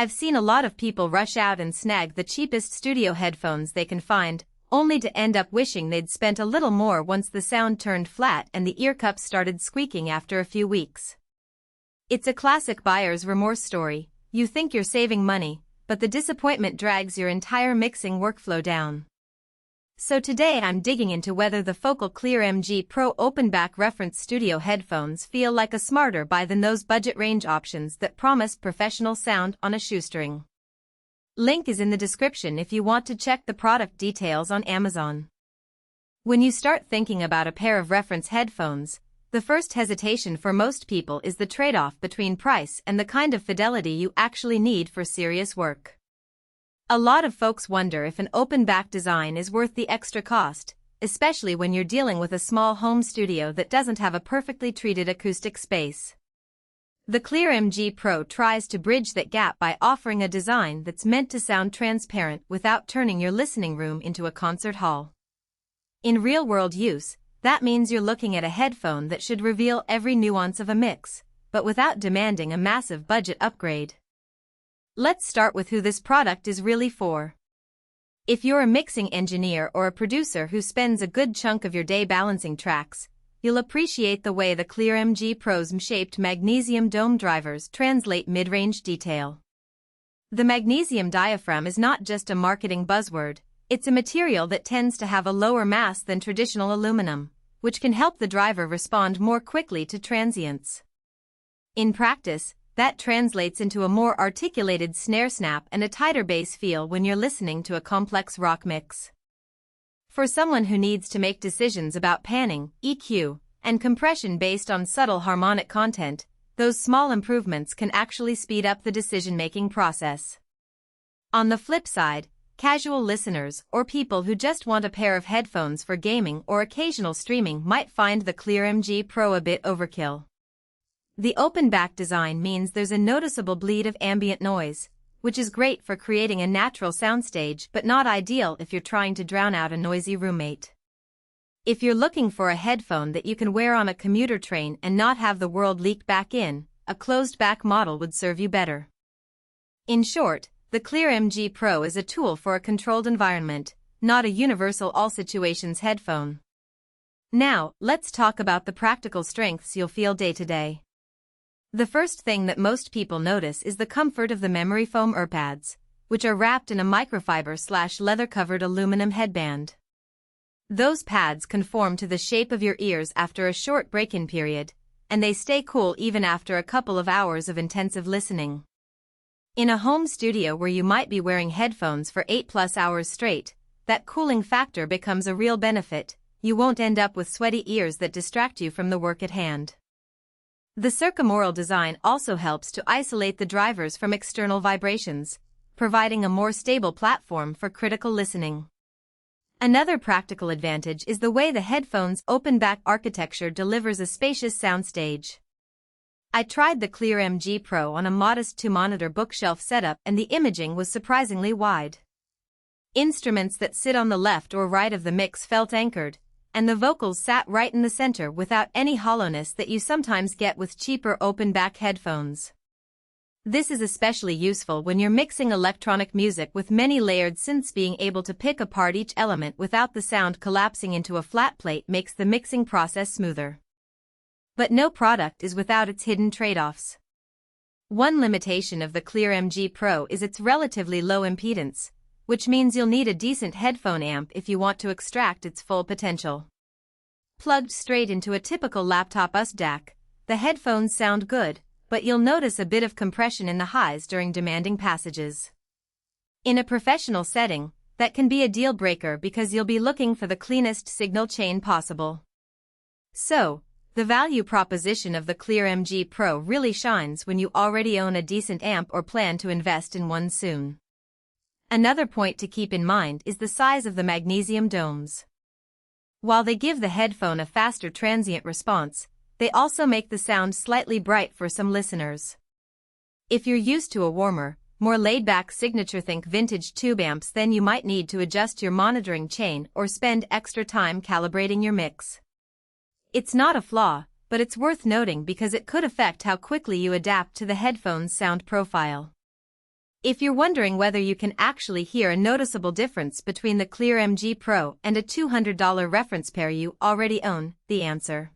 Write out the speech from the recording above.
I've seen a lot of people rush out and snag the cheapest studio headphones they can find, only to end up wishing they'd spent a little more once the sound turned flat and the ear cups started squeaking after a few weeks. It's a classic buyer's remorse story. You think you're saving money, but the disappointment drags your entire mixing workflow down. So today I'm digging into whether the Focal Clear MG Pro open-back reference studio headphones feel like a smarter buy than those budget range options that promise professional sound on a shoestring. Link is in the description if you want to check the product details on Amazon. When you start thinking about a pair of reference headphones, the first hesitation for most people is the trade-off between price and the kind of fidelity you actually need for serious work. A lot of folks wonder if an open-back design is worth the extra cost, especially when you're dealing with a small home studio that doesn't have a perfectly treated acoustic space. The Clear MG Pro tries to bridge that gap by offering a design that's meant to sound transparent without turning your listening room into a concert hall. In real-world use, that means you're looking at a headphone that should reveal every nuance of a mix, but without demanding a massive budget upgrade. Let's start with who this product is really for. If you're a mixing engineer or a producer who spends a good chunk of your day balancing tracks, you'll appreciate the way the Clear MG Pro's M-shaped magnesium dome drivers translate mid-range detail. The magnesium diaphragm is not just a marketing buzzword, it's a material that tends to have a lower mass than traditional aluminum, which can help the driver respond more quickly to transients. In practice, that translates into a more articulated snare snap and a tighter bass feel when you're listening to a complex rock mix. For someone who needs to make decisions about panning, EQ, and compression based on subtle harmonic content, those small improvements can actually speed up the decision-making process. On the flip side, casual listeners or people who just want a pair of headphones for gaming or occasional streaming might find the Clear MG Pro a bit overkill. The open-back design means there's a noticeable bleed of ambient noise, which is great for creating a natural soundstage but not ideal if you're trying to drown out a noisy roommate. If you're looking for a headphone that you can wear on a commuter train and not have the world leak back in, a closed-back model would serve you better. In short, the Clear MG Pro is a tool for a controlled environment, not a universal all-situations headphone. Now, let's talk about the practical strengths you'll feel day-to-day. The first thing that most people notice is the comfort of the memory foam Earpads, which are wrapped in a microfiber/leather-covered aluminum headband. Those pads conform to the shape of your ears after a short break-in period, and they stay cool even after a couple of hours of intensive listening. In a home studio where you might be wearing headphones for 8+ hours straight, that cooling factor becomes a real benefit. You won't end up with sweaty ears that distract you from the work at hand. The Circumaural design also helps to isolate the drivers from external vibrations, providing a more stable platform for critical listening. Another practical advantage is the way the headphone's open-back architecture delivers a spacious soundstage. I tried the Clear MG Pro on a modest 2-monitor bookshelf setup and the imaging was surprisingly wide. Instruments that sit on the left or right of the mix felt anchored, and the vocals sat right in the center without any hollowness that you sometimes get with cheaper open-back headphones. This is especially useful when you're mixing electronic music with many layered synths. Being able to pick apart each element without the sound collapsing into a flat plate makes the mixing process smoother. But no product is without its hidden trade-offs. One limitation of the Clear MG Pro is its relatively low impedance, which means you'll need a decent headphone amp if you want to extract its full potential. Plugged straight into a typical laptop USB DAC, the headphones sound good, but you'll notice a bit of compression in the highs during demanding passages. In a professional setting, that can be a deal breaker because you'll be looking for the cleanest signal chain possible. So, the value proposition of the Clear MG Pro really shines when you already own a decent amp or plan to invest in one soon. Another point to keep in mind is the size of the magnesium domes. While they give the headphone a faster transient response, they also make the sound slightly bright for some listeners. If you're used to a warmer, more laid-back signature, think vintage tube amps, then you might need to adjust your monitoring chain or spend extra time calibrating your mix. It's not a flaw, but it's worth noting because it could affect how quickly you adapt to the headphone's sound profile. If you're wondering whether you can actually hear a noticeable difference between the Clear MG Pro and a $200 reference pair you already own, the answer